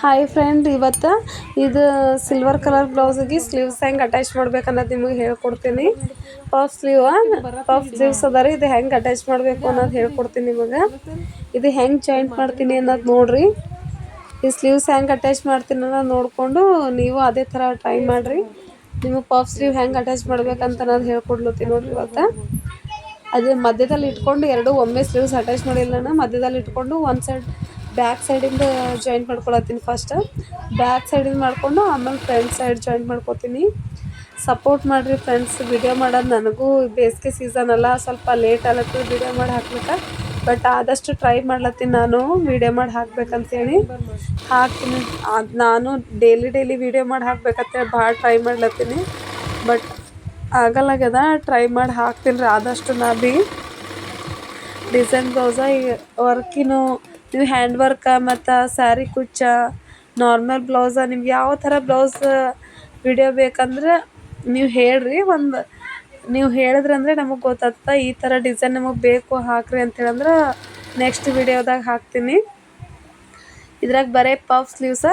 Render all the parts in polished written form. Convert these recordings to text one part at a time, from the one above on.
Hi friend, ಇವತ್ತು ಇದು silver colour ಬ್ಲೌಸಿಗೆ sleeves ಹೆಂಗೆ ಅಟ್ಯಾಚ್ ಮಾಡ್ಬೇಕನ್ನೋದು ನಿಮಗೆ ಹೇಳ್ಕೊಡ್ತೀನಿ. ಪಫ್ ಸ್ಲೀವ್ಸ್ ಅದ ರೀ. ಇದು ಹೆಂಗೆ ಅಟ್ಯಾಚ್ ಮಾಡಬೇಕು ಅನ್ನೋದು ಹೇಳ್ಕೊಡ್ತೀನಿ ನಿಮಗೆ. ಇದು ಹೆಂಗೆ ಜಾಯಿಂಟ್ ಮಾಡ್ತೀನಿ ಅನ್ನೋದು ನೋಡಿರಿ. ಈ ಸ್ಲೀವ್ಸ್ ಹೆಂಗೆ ಅಟ್ಯಾಚ್ ಮಾಡ್ತೀನಿ ಅನ್ನೋದು ನೋಡಿಕೊಂಡು ನೀವು ಅದೇ ಥರ ಟ್ರೈ ಮಾಡಿರಿ. ನಿಮಗೆ ಪಫ್ ಸ್ಲೀವ್ ಹೆಂಗೆ ಅಟ್ಯಾಚ್ ಮಾಡ್ಬೇಕಂತ ಅನ್ನೋದು ಹೇಳ್ಕೊಡ್ಲತ್ತೀನಿ ನೋಡಿರಿ. ಇವತ್ತು ಅದೇ ಮಧ್ಯದಲ್ಲಿ ಇಟ್ಕೊಂಡು ಎರಡು ಒಮ್ಮೆ ಸ್ಲೀವ್ಸ್ ಅಟ್ಯಾಚ್ ಮಾಡಿಲ್ಲ, ನಾನು ಮಧ್ಯದಲ್ಲಿ ಇಟ್ಕೊಂಡು ಒಂದು ಸೈಡ್ ಬ್ಯಾಕ್ ಸೈಡಿಂದ ಜಾಯಿಂಟ್ ಮಾಡ್ಕೊಳತ್ತೀನಿ. ಫಸ್ಟ್ ಬ್ಯಾಕ್ ಸೈಡಿಂದ ಮಾಡಿಕೊಂಡು ಆಮೇಲೆ ಫ್ರಂಟ್ ಸೈಡ್ ಜಾಯಿಂಟ್ ಮಾಡ್ಕೊತೀನಿ. ಸಪೋರ್ಟ್ ಮಾಡಿರಿ ಫ್ರೆಂಡ್ಸ್. ವಿಡಿಯೋ ಮಾಡೋದು ನನಗೂ ಬೇಸಿಗೆ ಸೀಸನ್ ಅಲ್ಲ, ಸ್ವಲ್ಪ ಲೇಟ್ ಆಗತ್ತೆ ವಿಡಿಯೋ ಮಾಡಿ ಹಾಕ್ಲಿಕ್ಕೆ. ಬಟ್ ಆದಷ್ಟು ಟ್ರೈ ಮಾಡ್ಲತ್ತೀನಿ ನಾನು ವಿಡಿಯೋ ಮಾಡಿ ಹಾಕ್ಬೇಕಂತೇಳಿ ಹಾಕ್ತೀನಿ. ನಾನು ಡೈಲಿ ವಿಡಿಯೋ ಮಾಡಿ ಹಾಕ್ಬೇಕಂತೇಳಿ ಭಾಳ ಟ್ರೈ ಮಾಡ್ಲತ್ತೀನಿ. ಬಟ್ ಆಗಲ್ಲಾಗ್ಯದ. ಟ್ರೈ ಮಾಡಿ ಹಾಕ್ತೀನಿ ರೀ ಆದಷ್ಟು. ನಾ ಭೀ ಡಿಸೈನ್ ಬ್ಲೌಸ ಈ ವರ್ಕಿನೂ ನೀವು ಹ್ಯಾಂಡ್ ವರ್ಕ ಮತ್ತು ಸ್ಯಾರಿ ಕುಚ್ಚ ನಾರ್ಮಲ್ ಬ್ಲೌಸ ನಿಮ್ಗೆ ಯಾವ ಥರ ಬ್ಲೌಸ್ ವಿಡಿಯೋ ಬೇಕಂದ್ರೆ ನೀವು ಹೇಳ್ರಿ. ನೀವು ಹೇಳಿದ್ರಂದ್ರೆ ನಮಗೆ ಗೊತ್ತಾಗ್ತದೆ ಈ ಥರ ಡಿಸೈನ್ ನಮಗೆ ಬೇಕು ಹಾಕ್ರಿ ಅಂತೇಳಂದ್ರೆ ನೆಕ್ಸ್ಟ್ ವಿಡಿಯೋದಾಗ ಹಾಕ್ತೀನಿ. ಇದ್ರಾಗ ಬರೀ ಪಫ್ ಸ್ಲೀವ್ಸ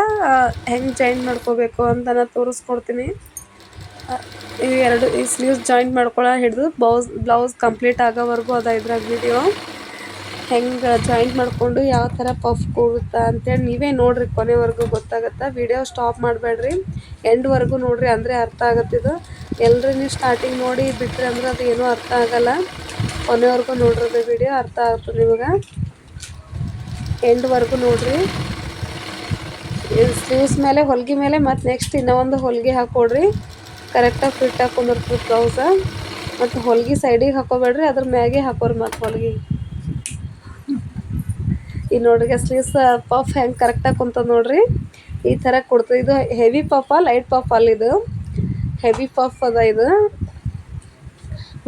ಹೆಂಗೆ ಜಾಯಿಂಟ್ ಮಾಡ್ಕೋಬೇಕು ಅಂತ ನಾನು ತೋರಿಸ್ಕೊಡ್ತೀನಿ. ಈ ಸ್ಲೀವ್ಸ್ ಜಾಯಿಂಟ್ ಮಾಡ್ಕೊಳ್ಳೋ ಹಿಡಿದು ಬ್ಲೌಸ್ ಕಂಪ್ಲೀಟ್ ಆಗೋವರೆಗೂ ಅದ ಇದ್ರಾಗ ವಿಡಿಯೋ. ಹೆಂಗೆ ಜಾಯಿಂಟ್ ಮಾಡಿಕೊಂಡು ಯಾವ ಥರ ಪಫ್ ಕೂಗುತ್ತಾ ಅಂತೇಳಿ ನೀವೇ ನೋಡಿರಿ, ಕೊನೆವರೆಗೂ ಗೊತ್ತಾಗುತ್ತೆ. ವಿಡಿಯೋ ಸ್ಟಾಪ್ ಮಾಡಬೇಡ್ರಿ, ಎಂಡ್ವರೆಗೂ ನೋಡಿರಿ, ಅಂದರೆ ಅರ್ಥ ಆಗುತ್ತಿದ್ದು. ಎಲ್ಲರೂ ನೀವು ಸ್ಟಾರ್ಟಿಂಗ್ ನೋಡಿ ಬಿಟ್ರಿ ಅಂದ್ರೆ ಅದು ಏನೂ ಅರ್ಥ ಆಗೋಲ್ಲ. ಕೊನೆವರೆಗೂ ನೋಡ್ರಿ, ವಿಡಿಯೋ ಅರ್ಥ ಆಗ್ತದೆ ನಿಮಗೆ. ಎಂಡ್ವರೆಗೂ ನೋಡಿರಿ. ಸ್ಲೀವ್ಸ್ ಮೇಲೆ ಹೊಲಿಗೆ ಮೇಲೆ ಮತ್ತು ನೆಕ್ಸ್ಟ್ ಇನ್ನೂ ಒಂದು ಹೊಲಿಗೆ ಹಾಕ್ಕೊಡ್ರಿ. ಕರೆಕ್ಟಾಗಿ ಫಿಟ್ ಹಾಕೊಂಡಿರ್ತದೆ ಬ್ಲೌಸ. ಮತ್ತು ಹೊಲಿಗೆ ಸೈಡಿಗೆ ಹಾಕೋಬೇಡ್ರಿ, ಅದ್ರ ಮ್ಯಾಗೆ ಹಾಕೋರಿ ಮತ್ತು ಹೊಲಿಗೆ. ಈ ನೋಡ್ರಿ ಸ್ಲೀವ್ಸ್ ಪಫ್ ಹೆಂಗೆ ಕರೆಕ್ಟಾಗಿ ಕುಂತದ ನೋಡ್ರಿ. ಈ ಥರ ಕೊಡ್ತದೆ. ಇದು ಹೆವಿ ಪಫ, ಲೈಟ್ ಪಫ್ ಅಲ್ಲ, ಇದು ಹೆವಿ ಪಫ್ ಅದ. ಇದು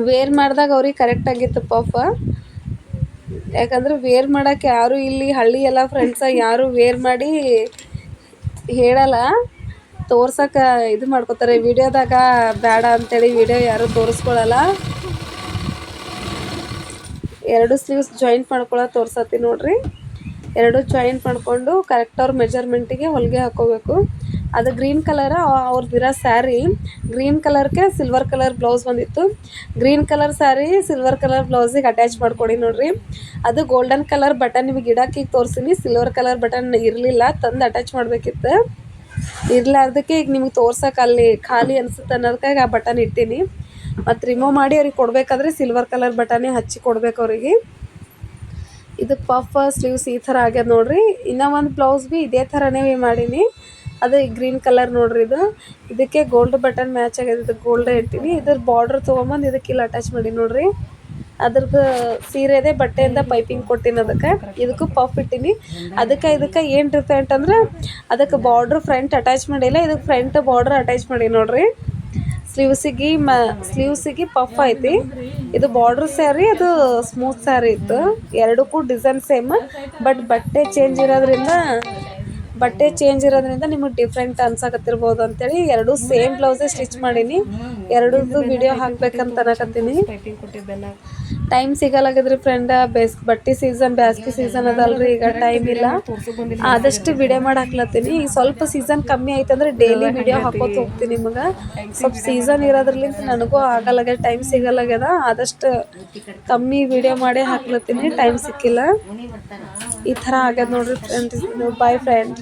ವೇರ್ ಮಾಡಿದಾಗ ಅವ್ರಿಗೆ ಕರೆಕ್ಟಾಗಿತ್ತು ಪಫ. ಯಾಕಂದ್ರೆ ವೇರ್ ಮಾಡೋಕ್ಕೆ ಯಾರು ಇಲ್ಲಿ ಹಳ್ಳಿ ಎಲ್ಲ ಫ್ರೆಂಡ್ಸ ಯಾರು ವೇರ್ ಮಾಡಿ ಹೇಳಲ್ಲ, ತೋರ್ಸಕ್ಕೆ ಇದು ಮಾಡ್ಕೋತಾರೆ. ವಿಡಿಯೋದಾಗ ಬೇಡ ಅಂತೇಳಿ ವಿಡಿಯೋ ಯಾರು ತೋರಿಸ್ಕೊಳ್ಳಲ್ಲ. ಎರಡು ಸ್ಲೀವ್ಸ್ ಜಾಯಿಂಟ್ ಮಾಡ್ಕೊಳ್ಳೋದು ತೋರ್ಸತ್ತೀನಿ ನೋಡ್ರಿ. ಎರಡು ಜಾಯಿಂಟ್ ಮಾಡಿಕೊಂಡು ಕರೆಕ್ಟ್ ಅವ್ರ ಮೆಜರ್ಮೆಂಟಿಗೆ ಹೊಲಿಗೆ ಹಾಕೋಬೇಕು. ಅದು ಗ್ರೀನ್ ಕಲರ ಅವ್ರದ್ದಿರೋ ಸ್ಯಾರಿ. ಗ್ರೀನ್ ಕಲರ್ಗೆ ಸಿಲ್ವರ್ ಕಲರ್ ಬ್ಲೌಸ್ ಬಂದಿತ್ತು. Green colour sari silver colour ಬ್ಲೌಸಿಗೆ ಅಟ್ಯಾಚ್ ಮಾಡ್ಕೊಡಿ ನೋಡ್ರಿ. ಅದು ಗೋಲ್ಡನ್ ಕಲರ್ ಬಟನ್ ನಿಮಗೆ ಇಡೋಕ್ಕಿಗೆ ತೋರಿಸಿನಿ. ಸಿಲ್ವರ್ ಕಲರ್ ಬಟನ್ ಇರಲಿಲ್ಲ, ತಂದು ಅಟ್ಯಾಚ್ ಮಾಡಬೇಕಿತ್ತು. ಇರ್ಲಾರ್ದಕ್ಕೆ ಈಗ ನಿಮ್ಗೆ ತೋರ್ಸಕ್ಕೆ ಅಲ್ಲಿ ಖಾಲಿ ಅನ್ಸುತ್ತೆ ಅನ್ನೋದಕ್ಕಾಗಿ ಆ ಬಟನ್ ಇಟ್ಟೀನಿ. ಮತ್ತು ರಿಮೂವ್ ಮಾಡಿ ಅವ್ರಿಗೆ ಕೊಡಬೇಕಾದ್ರೆ ಸಿಲ್ವರ್ ಕಲರ್ ಬಟನೇ ಹಚ್ಚಿ ಕೊಡ್ಬೇಕು ಅವ್ರಿಗೆ. ಇದು ಪಫ್ ಸ್ಲೀವ್ಸ್ ಈ ಥರ ಆಗ್ಯದ ನೋಡ್ರಿ. ಇನ್ನೂ ಒಂದು ಬ್ಲೌಸ್ ಭೀ ಇದೇ ಥರನೇ ಮಾಡೀನಿ. ಅದು ಗ್ರೀನ್ ಕಲರ್ ನೋಡ್ರಿ. ಇದಕ್ಕೆ ಗೋಲ್ಡ್ ಬಟನ್ ಮ್ಯಾಚ್ ಆಗ್ಯದ. ಇದು ಗೋಲ್ಡ್ ಇಟ್ಟಿನಿ. ಇದ್ರ ಬಾರ್ಡ್ರ್ ತೊಗೊಂಬಂದು ಇದಕ್ಕೆ ಇಲ್ಲಿ ಅಟ್ಯಾಚ್ ಮಾಡಿ ನೋಡ್ರಿ. ಅದ್ರದ್ದು ಸೀರೆದೇ ಬಟ್ಟೆಯಿಂದ ಪೈಪಿಂಗ್ ಕೊಟ್ಟಿನಿ. ಇದಕ್ಕೂ ಪಫ್ ಇಟ್ಟೀನಿ. ಇದಕ್ಕೆ ಏನು ಡಿಫ್ರೆಂಟ್ ಅಂದ್ರೆ ಅದಕ್ಕೆ ಬಾರ್ಡ್ರ್ ಫ್ರಂಟ್ ಅಟ್ಯಾಚ್ ಮಾಡಿಲ್ಲ, ಇದಕ್ಕೆ ಫ್ರಂಟ್ ಬಾರ್ಡ್ರ್ ಅಟ್ಯಾಚ್ ಮಾಡಿ ನೋಡ್ರಿ. ಸ್ಲೀವ್ಸಿಗೆ ಪಫ್ ಐತಿ. ಇದು ಬಾರ್ಡ್ರ್ ಸ್ಯಾರಿ, ಅದು ಸ್ಮೂತ್ ಸ್ಯಾರಿ ಇತ್ತು. ಎರಡಕ್ಕೂ ಡಿಸೈನ್ ಸೇಮ್, ಬಟ್ ಬಟ್ಟೆ ಚೇಂಜ್ ಇರೋದ್ರಿಂದ ನಿಮಗೆ ಡಿಫ್ರೆಂಟ್ ಅನ್ಸಕತ್ತಿರ್ಬೋದು ಅಂತೇಳಿ ಎರಡು ಸೇಮ್ ಬ್ಲೌಸೇ ಸ್ಟಿಚ್ ಮಾಡೀನಿ. ಎರಡದ್ದು ವಿಡಿಯೋ ಹಾಕ್ಬೇಕಂತ ಅನ್ನಕತ್ತೀನಿ. ಟೈಮ್ ಸಿಗಲ್ಲಾಗಿದ್ರಿ ಫ್ರೆಂಡ್. ಬಟ್ಟೆ ಸೀಸನ್, ಬ್ಯಾಸ್ಗೆ ಸೀಸನ್ ಅದಲ್ರಿ, ಈಗ ಟೈಮ್ ಇಲ್ಲ. ಆದಷ್ಟು ವಿಡಿಯೋ ಮಾಡಿ ಹಾಕ್ಲತ್ತೀನಿ. ಈಗ ಸ್ವಲ್ಪ ಸೀಸನ್ ಕಮ್ಮಿ ಆಯ್ತಂದ್ರೆ ಡೈಲಿ ವಿಡಿಯೋ ಹಾಕೋತ ಹೋಗ್ತೀನಿ. ನಿಮಗೆ ಸ್ವಲ್ಪ ಸೀಸನ್ ಇರೋದ್ರಲ್ಲಿಂದ ನನಗೂ ಆಗಲ್ಲಾಗ್ಯದ, ಟೈಮ್ ಸಿಗಲ್ಲಾಗ್ಯದ. ಆದಷ್ಟು ಕಮ್ಮಿ ವಿಡಿಯೋ ಮಾಡೇ ಹಾಕ್ಲತ್ತೀನಿ, ಟೈಮ್ ಸಿಕ್ಕಿಲ್ಲ. ಈ ಥರ ಆಗ್ಯದ ನೋಡ್ರಿ ಫ್ರೆಂಡ್. Boy friend.